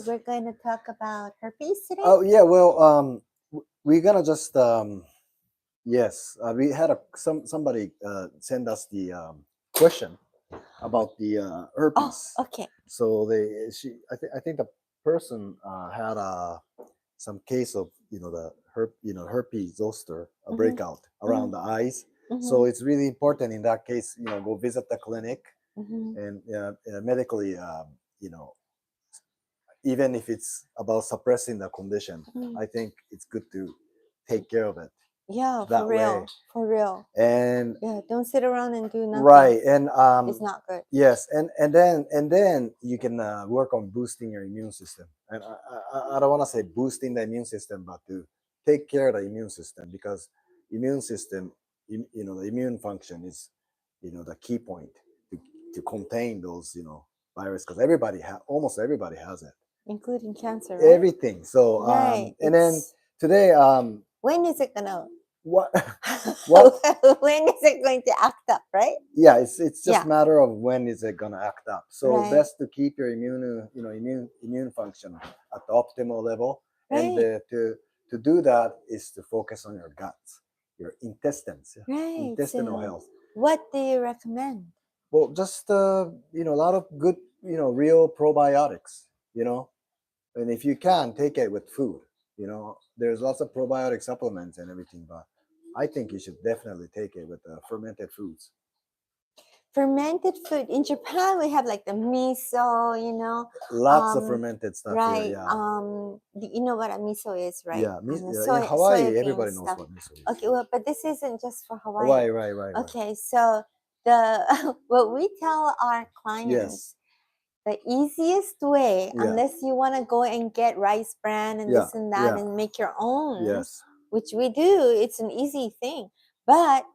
we're going to talk about herpes today. Oh yeah, well, we're gonna just yes, we had somebody send us the question about the herpes. Oh, okay. So I think the person had some case of the herpes zoster, a breakout around the eyes. So it's really important in that case, go visit the clinic and medically, even if it's about suppressing the condition, I think it's good to take care of it. Yeah, that for real. way. For real. And Yeah, don't sit around and do nothing. right, and It's not good. yes, and then you can work on boosting your immune system. And I don't want to say boosting the immune system, but to take care of the immune system, because immune system, the immune function is, the key point to contain those, virus, because almost everybody has it, including cancer, right? everything. So Right. And then today, when is it gonna? what? When is it going to act up, right? Yeah, it's just a matter of when is it gonna act up. So best to keep your immune function at the optimal level, and to do that is to focus on your guts, your intestines, intestinal health. What do you recommend? Well, just a lot of good, real probiotics, and if you can, take it with food. There's lots of probiotic supplements and everything, but I think you should definitely take it with fermented foods. Fermented food. In Japan, we have like the miso, Lots of fermented stuff. Right. Here, yeah. You know what a miso is, right? Yeah, in Hawaii, everybody knows what miso is. Okay, well, but this isn't just for Hawaii. Right. Okay, so what we tell our clients, the easiest way, unless you want to go and get rice bran and this and that and make your own, which we do, it's an easy thing. But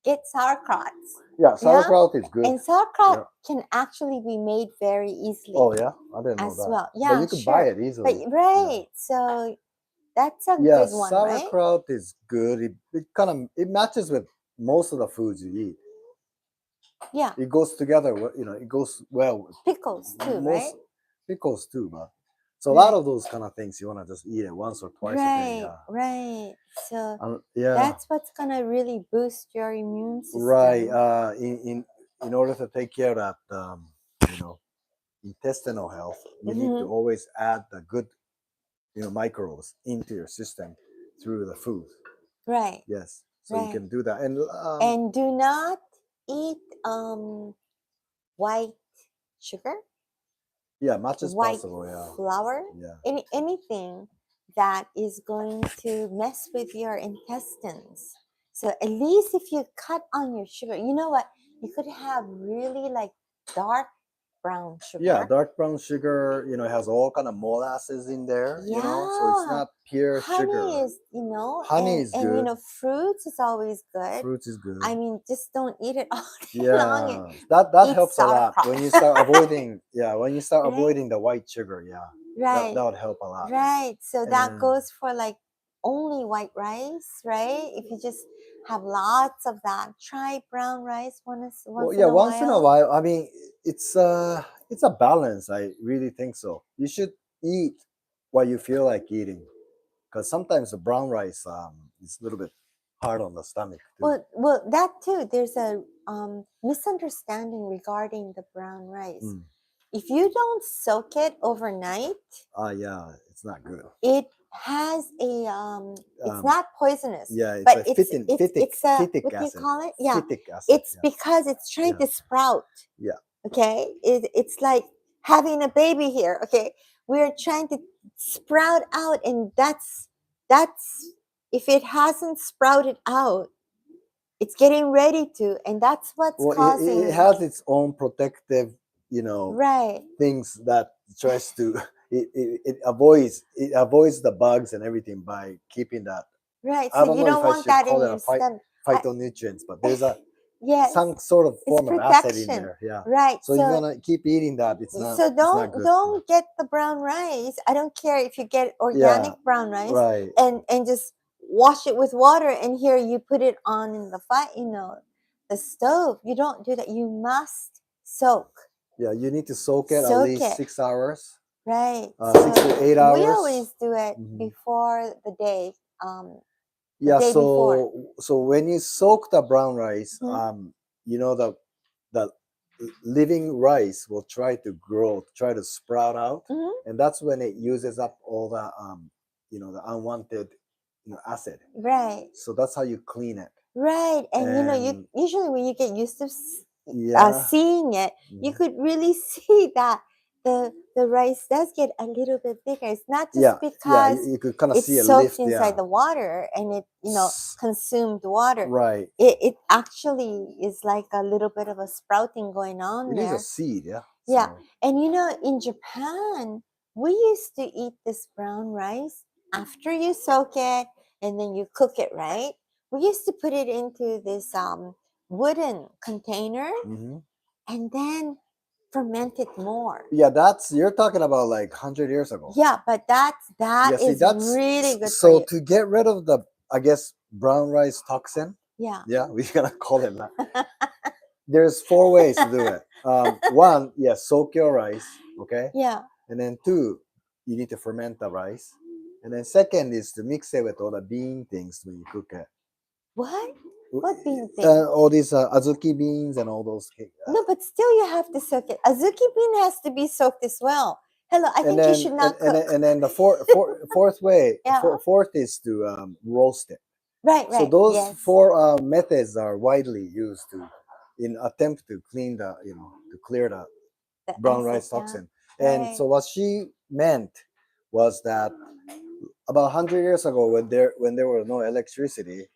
get sauerkrauts. Yeah, sauerkraut is good. And sauerkraut can actually be made very easily. Oh yeah, I didn't know that. Well. Yeah, but you can buy it easily. But, so that's a good one, right? Sauerkraut is good. It matches with most of the foods you eat. Yeah. It goes together. It goes well with pickles too, right? Pickles too, but so a lot of those kind of things you want to just eat it once or twice a day. Yeah. Right. So that's what's gonna really boost your immune system. Right. In order to take care of that, intestinal health, you need to always add the good, microbes into your system through the food. Right. Yes. So you can do that, and do not eat white sugar. Yeah, much as white possible. Yeah. Flour. Yeah. Anything that is going to mess with your intestines. So at least if you cut on your sugar, you know what? You could have really like dark brown sugar. Yeah, dark brown sugar, it has all kind of molasses in there, so it's not pure sugar. Honey is, honey is good. And, fruits is always good. Fruits is good. I mean, just don't eat it all day long. That helps a lot when you start avoiding, avoiding the white sugar, Right. That would help a lot. Right. So that goes for like only white rice, right? If you just have lots of that, try brown rice once in a while. I mean, it's a balance. I really think so. You should eat what you feel like eating, because sometimes the brown rice is a little bit hard on the stomach too. Well, that too. There's a misunderstanding regarding the brown rice. If you don't soak it overnight, it's not good. It has a it's not poisonous. Yeah, but it's phytic what acid. do you call it? Yeah, phytic acid, it's because it's trying to sprout. Yeah. Okay, it's like having a baby here. Okay, we're trying to sprout out, and that's if it hasn't sprouted out, it's getting ready to, and that's what's causing. It has its own protective, right, things that tries to. It avoids the bugs and everything by keeping that. Right, so you don't want that in your stomach. Phytonutrients, but there's some sort of form of acid in there. Yeah. Right. So you're gonna keep eating that. It's not. So not good. don't get the brown rice. I don't care if you get organic brown rice. Right. And just wash it with water, and here you put it on in the the stove. You don't do that. You must soak. Yeah, you need to soak it at least 6 hours. Right. 6 to 8 hours. We always do it before the day. Yeah, day before. so when you soak the brown rice, you know the living rice will try to grow, try to sprout out, and that's when it uses up all the the unwanted acid. Right. So that's how you clean it. Right, and you usually when you get used to seeing it, you could really see that the rice does get a little bit bigger. It's not just because you could kind of see it's it soaked lift, inside the water and it consumed water. Right. It actually is like a little bit of a sprouting going on It there. is a seed, yeah. Yeah, So. and in Japan, we used to eat this brown rice after you soak it and then you cook it, right? We used to put it into this wooden container and then ferment it more. Yeah, you're talking about like 100 years ago. Yeah, but that is really good so for you. To get rid of the, I guess, brown rice toxin. Yeah, we're gonna call it that. There's 4 ways to do it. 1, soak your rice, okay? Yeah. And then 2, you need to ferment the rice. And then second is to mix it with all the bean things when you cook it. What? What bean thing? All these azuki beans and all those. No, but still you have to soak it. Azuki bean has to be soaked as well. Hello, I think you should not cook. And then the fourth way, fourth is to roast it. Right. So those 4 methods are widely used in attempt to clean to clear the brown rice toxin. And so what she meant was that about 100 years ago, when there was no electricity,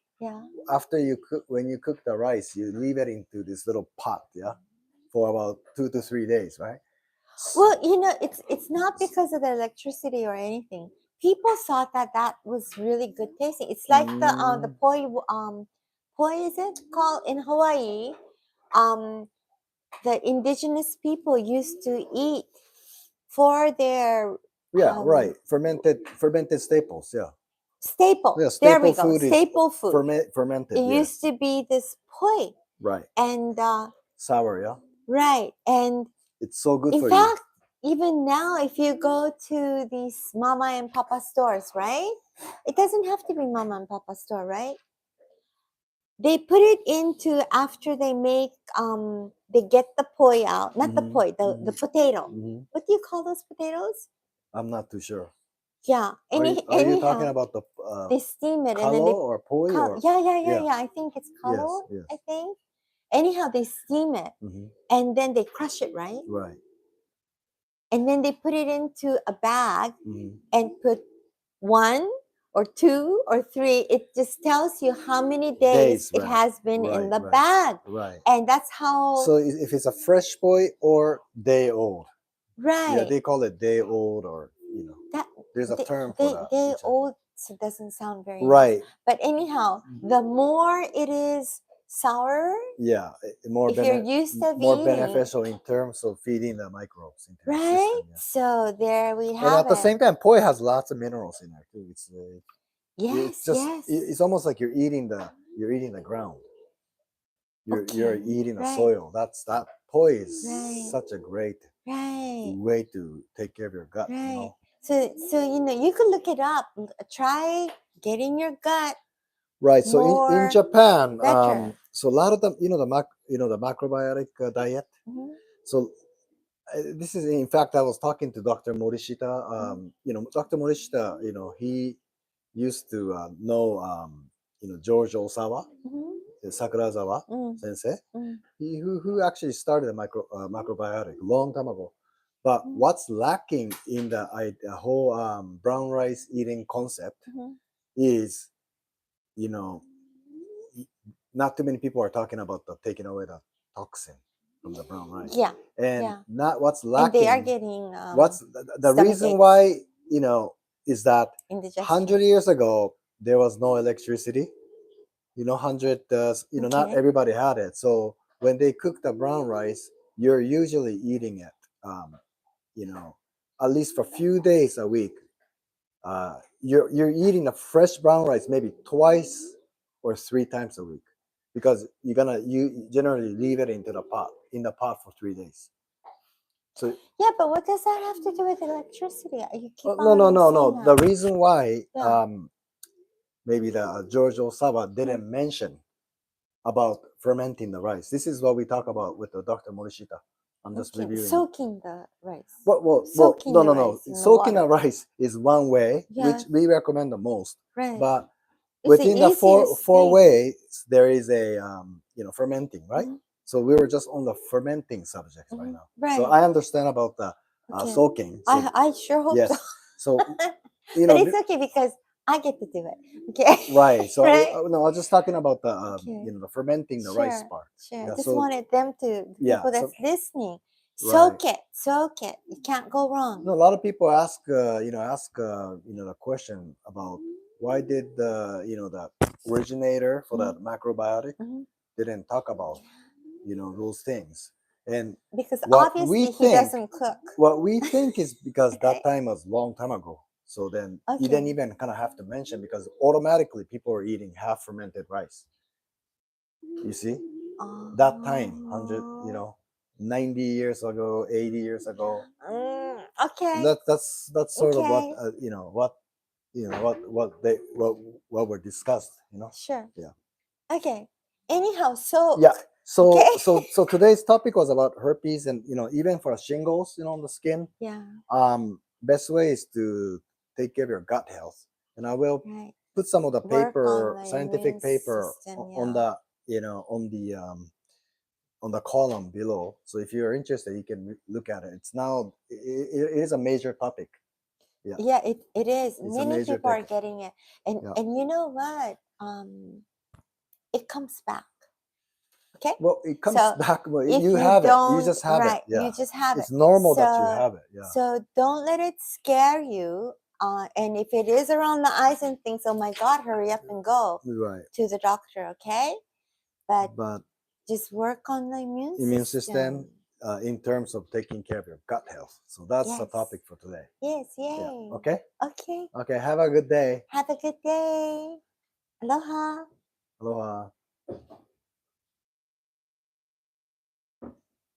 after when you cook the rice, you leave it into this little pot, for about 2 to 3 days, right? Well, it's not because of the electricity or anything. People thought that was really good tasting. It's like the poi is it called in Hawaii? The indigenous people used to eat for their right, fermented staples, staple. Yeah, there we staple go. food Staple food. Fermented. It used to be this poi. Right. And sour, right. And it's so good in for fact, even now, if you go to these mama and papa stores, right? It doesn't have to be mama and papa store, right? They put it into after they make they get the poi out, not the poi, the potato. What do you call those potatoes? I'm not too sure. Yeah. Are you talking about the they steam it kalo and then they or poi? Yeah. I think it's kalo. Yes. I think. Anyhow, they steam it and then they crush it, right? Right. And then they put it into a bag and put 1 or 2 or 3. It just tells you how many days it has been in the bag. Right. And that's how. So if it's a fresh poi or day old. Right. Yeah, they call it day old or, there's a term for that. Day old doesn't sound very right. nice. But anyhow, the more it is sour, more if you're used to more eating, beneficial in terms of feeding the microbes into right? the system, So there we have it. And at the same time, poi has lots of minerals in there too. It's it's almost like you're eating the ground. You're eating the soil. That poi is such a great way to take care of your gut. Right. So you could look it up. Try getting your gut. Right. So in Japan, better. So a lot of them, the macrobiotic diet. So this is, in fact, I was talking to Dr. Morishita. Dr. Morishita, he used to know, George Osawa, Sakurazawa sensei, who actually started a macrobiotic a long time ago. But what's lacking in the whole brown rice eating concept is, not too many people are talking about taking away the toxin from the brown rice. Yeah. And not what's lacking. And they are getting what's the reason aches. Why, is that 100 years ago there was no electricity. Not everybody had it. So when they cook the brown rice, you're usually eating it, at least for a few days a week. You're eating a fresh brown rice maybe 2 or 3 times a week, because you generally leave it in the pot for 3 days. So Yeah, but what does that have to do with electricity? You keep no, no, on no, saying no. that. The reason why Yeah. maybe the George Osawa didn't mention about fermenting the rice. This is what we talk about with the Dr. Morishita. I'm just Okay, reviewing. soaking the rice. Soaking the no. rice in the Soaking water. the rice is one way, Yes. which we recommend the most. Right. But It's within the four easiest thing. ways, there is a fermenting, right? Mhm. So we were just on the fermenting subject right now. Right. So I understand about the Okay. soaking. So, I sure hope yes. so. So But it's okay because I get to do it. Okay. right. So Right? no, I was just talking about the Okay. the fermenting the rice part. Sure. Yeah, Just so- wanted them to, the Yeah, people that's so- listening, Right. soak it. You can't go wrong. No, a lot of people ask the question about why did the the originator for that macrobiotic Mhm. didn't talk about those things. And Because what obviously we he think- doesn't cook. what we think is because Okay. that time was long time ago. So then you Okay. didn't even kind of have to mention because automatically people are eating half fermented rice. You see? That time, 100, 90 years ago, 80 years ago. Okay. That's sort of what Okay. what were discussed, Sure. Yeah. Okay. Anyhow, so Yeah. So Okay. so today's topic was about herpes and even for shingles, on the skin. yeah, Best way is to take care of your gut health. And I will right. put some of the Work paper, on the scientific immune paper system, on the on the column below. So if you're interested, you can look at it. It's now it is a major topic. Yeah, it is. It's a Many major people are topic. getting it. And Yeah. and you know what? It comes back. Okay? Well, it comes So, back. Well, if you you have it. You don't- just have right, it. Yeah. you just have It's it. normal that you So- have it. Yeah. So don't let it scare you. And if it is around the eyes and things, oh my God, hurry up and go Right. to the doctor, okay? But But just work on the immune system in terms of taking care of your gut health. So that's the Yes. topic for today. Yes, yay. Yeah. Okay. Okay. Okay. Have a good day. Have a good day. Aloha. Aloha.